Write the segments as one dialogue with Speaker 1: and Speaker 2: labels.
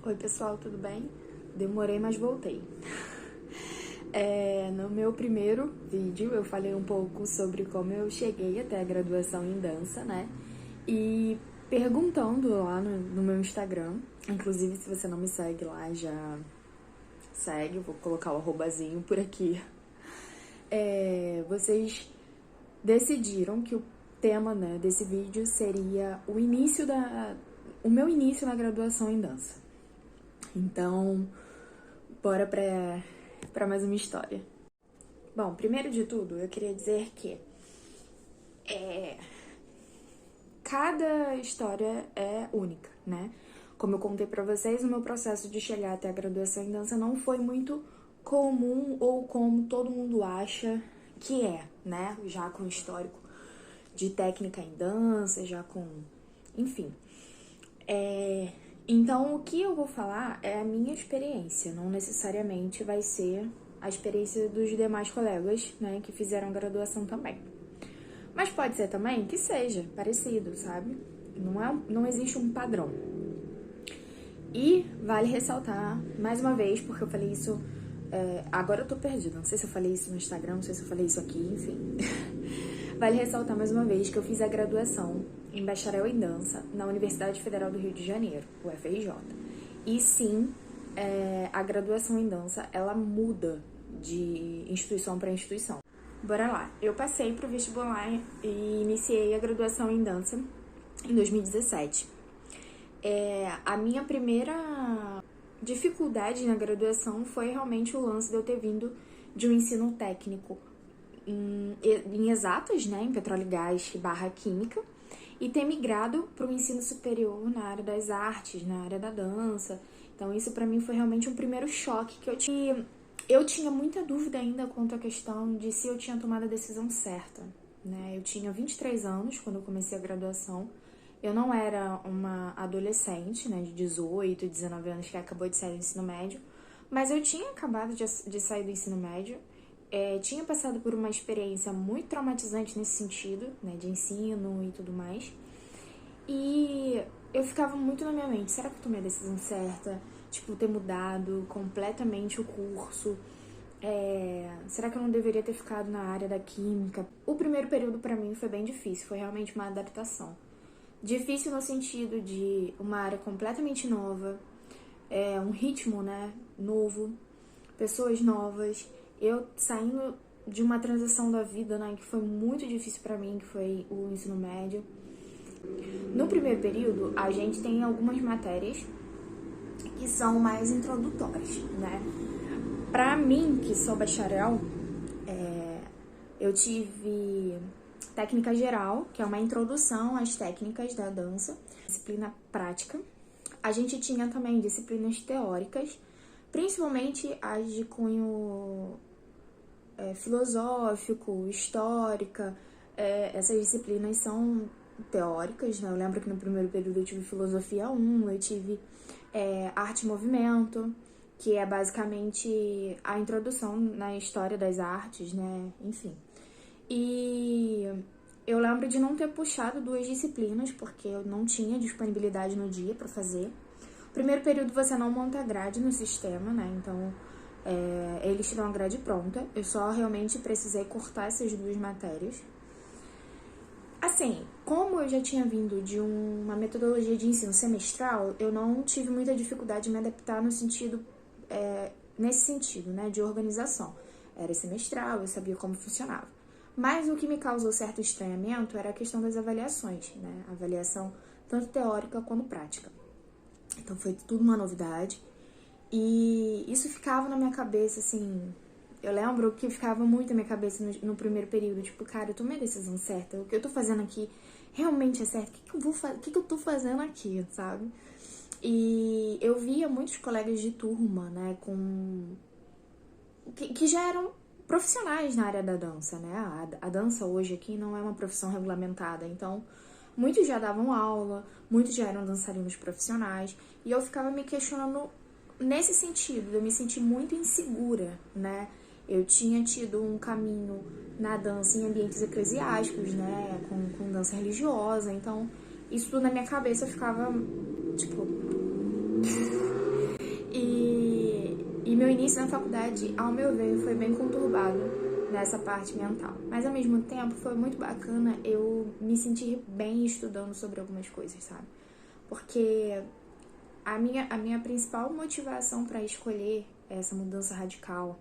Speaker 1: Oi pessoal, tudo bem? Demorei, mas voltei. No meu primeiro vídeo eu falei um pouco sobre como eu cheguei até a graduação em dança, né? E perguntando lá no meu Instagram, inclusive se você não me segue lá, já segue, eu vou colocar o arrobazinho por aqui. Vocês decidiram que o tema, né, desse vídeo seria o meu início na graduação em dança. Então, bora pra mais uma história. Bom, primeiro de tudo, eu queria dizer que cada história é única, né? Como eu contei pra vocês, o meu processo de chegar até a graduação em dança não foi muito comum ou como todo mundo acha que é, né? Já com histórico de técnica em dança, já com... enfim. Então, o que eu vou falar é a minha experiência, não necessariamente vai ser a experiência dos demais colegas, né, que fizeram graduação também. Mas pode ser também que seja parecido, sabe? Não existe um padrão. E vale ressaltar, mais uma vez, porque eu falei isso... agora eu tô perdida, não sei se eu falei isso no Instagram, não sei se eu falei isso aqui, enfim. Vale ressaltar mais uma vez que eu fiz a graduação em Bacharel em Dança na Universidade Federal do Rio de Janeiro, UFRJ. E sim, a graduação em dança, ela muda de instituição para instituição. Bora lá. Eu passei pro vestibular e iniciei a graduação em dança em 2017. A minha primeira dificuldade na graduação foi realmente o lance de eu ter vindo de um ensino técnico em exatas, né, em petróleo e gás / química, e ter migrado para o ensino superior na área das artes, na área da dança. Então isso para mim foi realmente um primeiro choque que eu tinha. Eu tinha muita dúvida ainda quanto à questão de se eu tinha tomado a decisão certa, né? Eu tinha 23 anos quando eu comecei a graduação. Eu não era uma adolescente, né, de 18, 19 anos que acabou de sair do ensino médio, mas eu tinha acabado de sair do ensino médio. Tinha passado por uma experiência muito traumatizante nesse sentido, né, de ensino e tudo mais. E eu ficava muito na minha mente, será que eu tomei a decisão certa? Tipo, ter mudado completamente o curso. Será que eu não deveria ter ficado na área da química? O primeiro período pra mim foi bem difícil, foi realmente uma adaptação. Difícil no sentido de uma área completamente nova, um ritmo, né, novo, pessoas novas. Eu saindo de uma transição da vida, né, que foi muito difícil pra mim, que foi o ensino médio. No primeiro período, a gente tem algumas matérias que são mais introdutórias, né? Pra mim, que sou bacharel, eu tive técnica geral, que é uma introdução às técnicas da dança, disciplina prática. A gente tinha também disciplinas teóricas, principalmente as de cunho filosófico, histórica. Essas disciplinas são teóricas, né? Eu lembro que no primeiro período eu tive filosofia 1, eu tive arte e movimento, que é basicamente a introdução na história das artes, né? Enfim. E eu lembro de não ter puxado 2 disciplinas, porque eu não tinha disponibilidade no dia para fazer. Primeiro período você não monta grade no sistema, né? Então, eles te dão a grade pronta. Eu só realmente precisei cortar essas 2 matérias. Assim, como eu já tinha vindo de uma metodologia de ensino semestral, eu não tive muita dificuldade de me adaptar no sentido, nesse sentido, né, de organização. Era semestral, eu sabia como funcionava. Mas o que me causou certo estranhamento era a questão das avaliações, né? Avaliação tanto teórica quanto prática. Então foi tudo uma novidade. E isso ficava na minha cabeça, assim... Eu lembro que ficava muito na minha cabeça no primeiro período. Tipo, cara, eu tomei a decisão certa. O que eu tô fazendo aqui realmente é certo. O que eu tô fazendo aqui, sabe? E eu via muitos colegas de turma, né? Que já eram profissionais na área da dança, né? A dança hoje aqui não é uma profissão regulamentada. Então, muitos já davam aula, muitos já eram dançarinos profissionais. E eu ficava me questionando nesse sentido, de eu me sentir muito insegura, né? Eu tinha tido um caminho na dança em ambientes eclesiásticos, né? Com dança religiosa. Então, isso tudo na minha cabeça ficava, tipo... início na faculdade, ao meu ver, foi bem conturbado nessa parte mental. Mas, ao mesmo tempo, foi muito bacana eu me sentir bem estudando sobre algumas coisas, sabe? Porque a minha principal motivação para escolher essa mudança radical,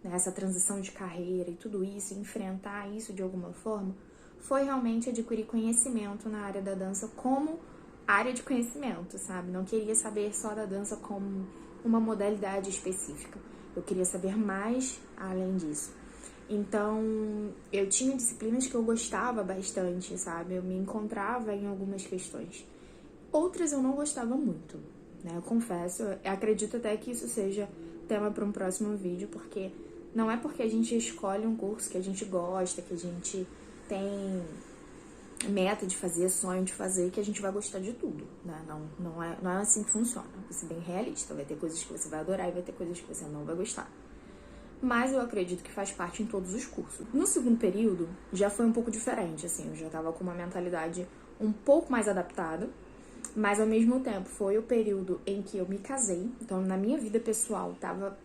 Speaker 1: né, essa transição de carreira e tudo isso, enfrentar isso de alguma forma, foi realmente adquirir conhecimento na área da dança como área de conhecimento, sabe? Não queria saber só da dança como uma modalidade específica. Eu queria saber mais além disso. Então, eu tinha disciplinas que eu gostava bastante, sabe? Eu me encontrava em algumas questões. Outras eu não gostava muito, né? Eu confesso, eu acredito até que isso seja tema para um próximo vídeo, porque não é porque a gente escolhe um curso que a gente gosta, que a gente tem meta de fazer, sonho de fazer, que a gente vai gostar de tudo, né? Não é assim que funciona. Vou ser bem realista, vai ter coisas que você vai adorar e vai ter coisas que você não vai gostar. Mas eu acredito que faz parte em todos os cursos. No segundo período, já foi um pouco diferente, assim, eu já tava com uma mentalidade um pouco mais adaptada, mas ao mesmo tempo foi o período em que eu me casei, então na minha vida pessoal tava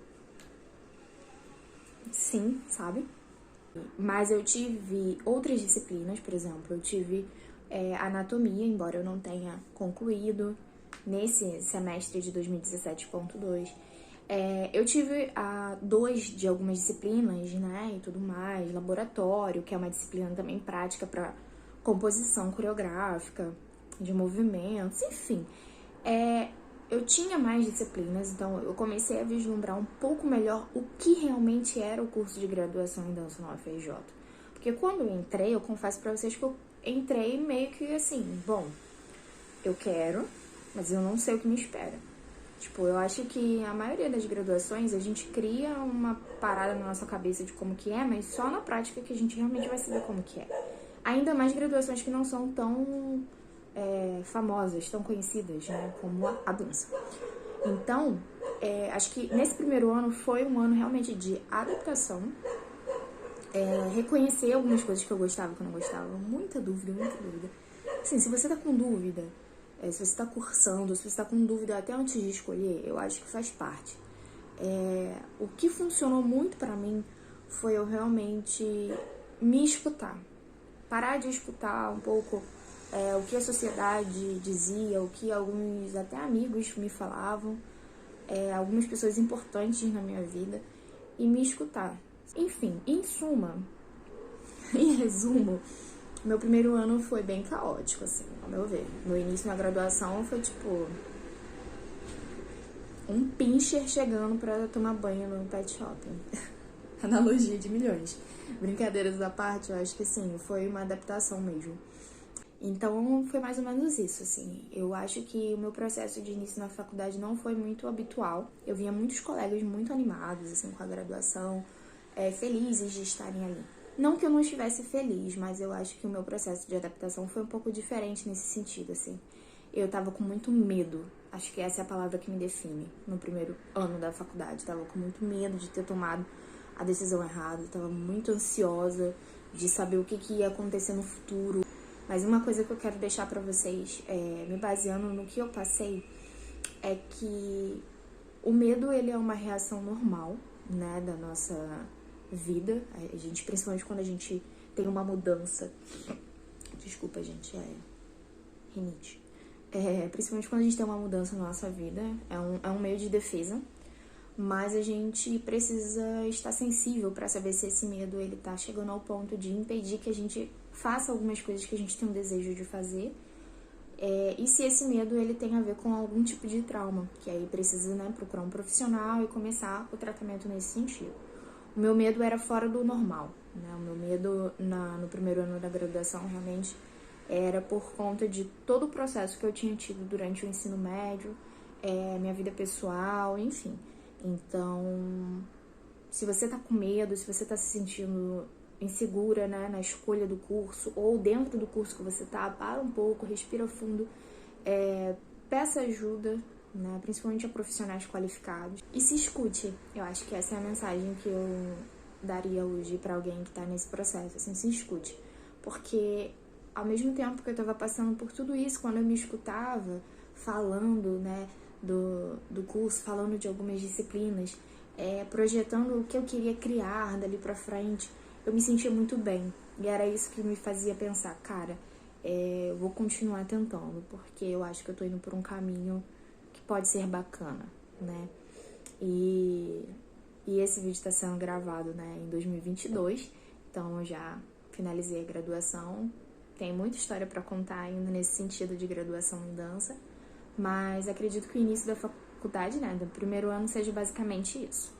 Speaker 1: sim, sabe? Mas eu tive outras disciplinas, por exemplo, eu tive anatomia, embora eu não tenha concluído nesse semestre de 2017.2. Eu tive a 2 de algumas disciplinas, né, e tudo mais, laboratório, que é uma disciplina também prática para composição coreográfica, de movimentos, enfim. Eu tinha mais disciplinas, então eu comecei a vislumbrar um pouco melhor o que realmente era o curso de graduação em dança na UFRJ. Porque quando eu entrei, eu confesso pra vocês que eu entrei meio que assim, bom, eu quero, mas eu não sei o que me espera. Tipo, eu acho que a maioria das graduações a gente cria uma parada na nossa cabeça de como que é, mas só na prática que a gente realmente vai saber como que é. Ainda mais graduações que não são tão famosas, tão conhecidas, né, como a dança. Então, acho que nesse primeiro ano foi um ano realmente de adaptação, reconhecer algumas coisas que eu gostava e que eu não gostava, muita dúvida, muita dúvida. Assim, se você tá com dúvida, se você tá cursando, se você tá com dúvida até antes de escolher, eu acho que faz parte. O que funcionou muito pra mim foi eu realmente me escutar. Parar de escutar um pouco o que a sociedade dizia, o que alguns até amigos me falavam, algumas pessoas importantes na minha vida, e me escutar. Enfim, em suma, em resumo, meu primeiro ano foi bem caótico, assim, ao meu ver. No início na graduação foi tipo um pincher chegando pra tomar banho no pet shopping. Analogia de milhões. Brincadeiras à parte, eu acho que sim, foi uma adaptação mesmo. Então, foi mais ou menos isso, assim. Eu acho que o meu processo de início na faculdade não foi muito habitual. Eu via muitos colegas muito animados, assim, com a graduação, felizes de estarem ali. Não que eu não estivesse feliz, mas eu acho que o meu processo de adaptação foi um pouco diferente nesse sentido, assim. Eu tava com muito medo, acho que essa é a palavra que me define, no primeiro ano da faculdade. Tava com muito medo de ter tomado a decisão errada, tava muito ansiosa de saber o que ia acontecer no futuro. Mas uma coisa que eu quero deixar pra vocês, me baseando no que eu passei, é que o medo, ele é uma reação normal, né, da nossa vida. A gente, principalmente quando a gente tem uma mudança. Desculpa, gente, rinite. Principalmente quando a gente tem uma mudança na nossa vida, é um meio de defesa. Mas a gente precisa estar sensível para saber se esse medo ele tá chegando ao ponto de impedir que a gente faça algumas coisas que a gente tem um desejo de fazer, e se esse medo ele tem a ver com algum tipo de trauma, que aí precisa, né, procurar um profissional e começar o tratamento nesse sentido. O meu medo era fora do normal, né? O meu medo no primeiro ano da graduação realmente era por conta de todo o processo que eu tinha tido durante o ensino médio, minha vida pessoal, enfim. Então, se você tá com medo, se você tá se sentindo insegura, né, na escolha do curso ou dentro do curso que você tá, para um pouco, respira fundo, peça ajuda, né, principalmente a profissionais qualificados, e se escute. Eu acho que essa é a mensagem que eu daria hoje pra alguém que tá nesse processo, assim, se escute. Porque ao mesmo tempo que eu tava passando por tudo isso, quando eu me escutava falando, né, do curso, falando de algumas disciplinas, projetando o que eu queria criar dali pra frente, eu me sentia muito bem. E era isso que me fazia pensar, cara, eu vou continuar tentando, porque eu acho que eu tô indo por um caminho que pode ser bacana, né? E esse vídeo está sendo gravado, né, em 2022, então eu já finalizei a graduação. Tem muita história para contar ainda nesse sentido de graduação em dança, mas acredito que o início da faculdade, né, do primeiro ano seja basicamente isso.